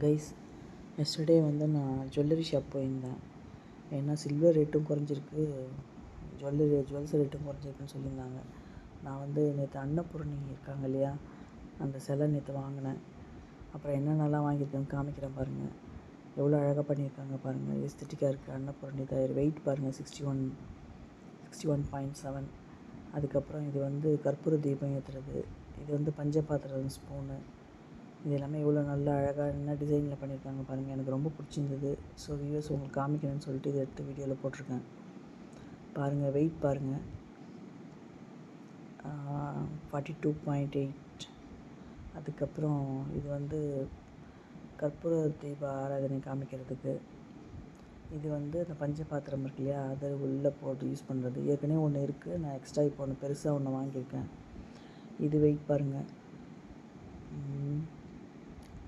Guys, yesterday வந்து நான் jewellery shop போயிருந்தேன். ஏன்னா சில்வர் ரேட்டும் குறைஞ்சிருக்கு, ஜுவல்ஸ் ரேட்டும் குறைஞ்சிருக்குன்னு சொல்லியிருந்தாங்க. நான் வந்து நேற்று அன்னபூரணி இருக்காங்க இல்லையா, அந்த சிலை நேற்று வாங்கினேன். அப்புறம் என்னென்னலாம் வாங்கியிருக்கேன்னு காமிக்கிறேன் பாருங்கள். எவ்வளோ அழகாக பண்ணியிருக்காங்க பாருங்கள், எஸ்தட்டிக்காக இருக்குது. அன்னபூரணி தயார் வெயிட் பாருங்கள், 61.7. அதுக்கப்புறம் இது வந்து கற்பூர தீபம் ஏற்றுறது. இது வந்து பஞ்சபாத்திரம் ஸ்பூனு. இது எல்லாமே எவ்வளோ நல்லா அழகாக என்ன டிசைனில் பண்ணியிருக்காங்க பாருங்கள். எனக்கு ரொம்ப பிடிச்சிருந்தது. ஸோ வியூவர்ஸ் உங்களுக்கு காமிக்கணும்னு சொல்லிட்டு இதை எடுத்து வீடியோவில் போட்டிருக்கேன். பாருங்கள், வெயிட் பாருங்கள், 42.8. அதுக்கப்புறம் இது வந்து கற்பூர தீப ஆராதனை காமிக்கிறதுக்கு. இது வந்து அந்த பஞ்சபாத்திரம் இருக்கு இல்லையா, அதை உள்ளே போட்டு யூஸ் பண்ணுறது. ஏற்கனவே ஒன்று இருக்குது, நான் எக்ஸ்ட்ரா இப்போ ஒன்று பெருசாக ஒன்று வாங்கியிருக்கேன். இது வெயிட் பாருங்கள்,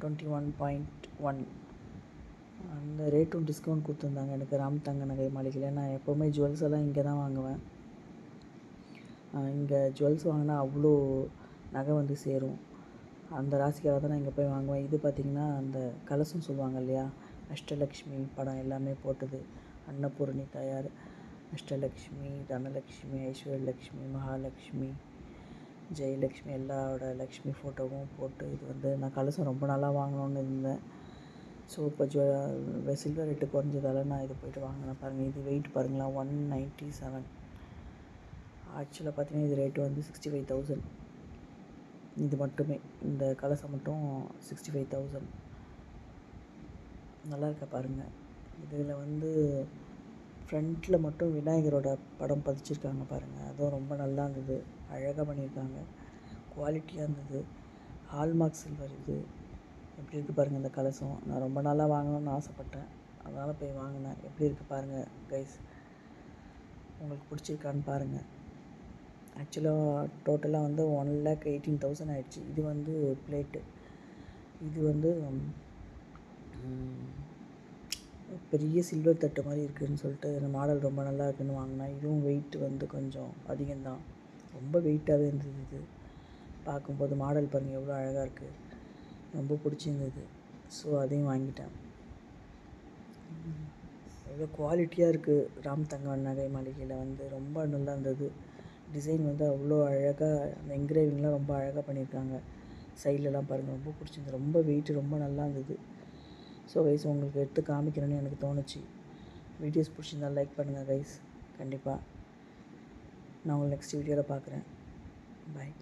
21.1. அந்த ரேட்டும் டிஸ்கவுண்ட் கொடுத்துருந்தாங்க எனக்கு ராம் தங்க நகை மாளிகையில். நான் எப்போவுமே ஜுவல்ஸ் எல்லாம் இங்கே தான் வாங்குவேன். இங்கே ஜுவல்ஸ் வாங்கினா அவ்வளோ நகை வந்து சேரும். அந்த ராசிக்காக தான் நான் இங்கே போய் வாங்குவேன். இது பார்த்திங்கன்னா அந்த கலசம் சொல்லுவாங்க இல்லையா, அஷ்டலக்ஷ்மி படம் எல்லாமே போட்டது. அன்னபூரணி தயார், அஷ்டலக்ஷ்மி, தனலக்ஷ்மி, ஐஸ்வர்யலக்ஷ்மி, மகாலட்சுமி, ஜெயலக்ஷ்மி, எல்லாரோட லக்ஷ்மி ஃபோட்டோவும் போட்டு இது வந்து நான் கலசம் ரொம்ப நாளாக வாங்கணுன்னு இருந்தேன். ஸோ இப்போ சில்வர் ரேட்டு குறைஞ்சதால் நான் இது போய்ட்டு வாங்கினேன். பாருங்கள், இது வெயிட் பாருங்களா, 197. ஆக்சுவலாக பார்த்தீங்கன்னா இது ரேட்டு வந்து 65,000. இது மட்டுமே, இந்த கலசம் மட்டும் 65,000. நல்லா இருக்க பாருங்கள். இதில் வந்து ஃப்ரண்ட்டில் மட்டும் விநாயகரோட படம் பதிச்சிருக்காங்க பாருங்கள். அதுவும் ரொம்ப நல்லா இருந்தது, அழகாக பண்ணியிருக்காங்க, குவாலிட்டியாக இருந்தது. ஹால்மார்க் சில்வர் இது. எப்படி இருக்குது பாருங்கள் இந்த கலசம். நான் ரொம்ப நாளாக வாங்கணும்னு ஆசைப்பட்டேன், அதனால் போய் வாங்கினேன். எப்படி இருக்குது பாருங்கள் கைஸ், உங்களுக்கு பிடிச்சிருக்கான்னு பாருங்கள். ஆக்சுவலாக டோட்டலாக வந்து 1,18,000 ஆகிடுச்சு. இது வந்து பிளேட்டு. இது வந்து பெரிய சில்வர் தட்டு மாதிரி இருக்குதுன்னு சொல்லிட்டு இந்த மாடல் ரொம்ப நல்லா இருக்குதுன்னு வாங்கினேன். இதுவும் வெயிட் வந்து கொஞ்சம் அதிகம்தான், ரொம்ப வெயிட்டாகவே இருந்தது. இது பார்க்கும்போது மாடல் பாருங்கள் எவ்வளோ அழகாக இருக்குது, ரொம்ப பிடிச்சிருந்தது. ஸோ அதையும் வாங்கிட்டேன். எவ்வளோ குவாலிட்டியாக இருக்குது. ராம் தங்க நகை மாளிகையில் வந்து ரொம்ப நல்லா இருந்தது. டிசைன் வந்து அவ்வளோ அழகாக, அந்த என்கிரேவிங்லாம் ரொம்ப அழகாக பண்ணியிருக்காங்க. சைட்லலாம் பாருங்கள், ரொம்ப பிடிச்சிருந்தது. ரொம்ப வெயிட்டு, ரொம்ப நல்லா இருந்தது. ஸோ கைஸ், உங்களுக்கு எடுத்து காமிக்கணும்னு எனக்கு தோணுச்சு. வீடியோஸ் பிடிச்சிருந்தால் லைக் பண்ணுங்கள் கைஸ். கண்டிப்பாக நான் உங்களை நெக்ஸ்ட் வீடியோவில் பார்க்குறேன். பாய்.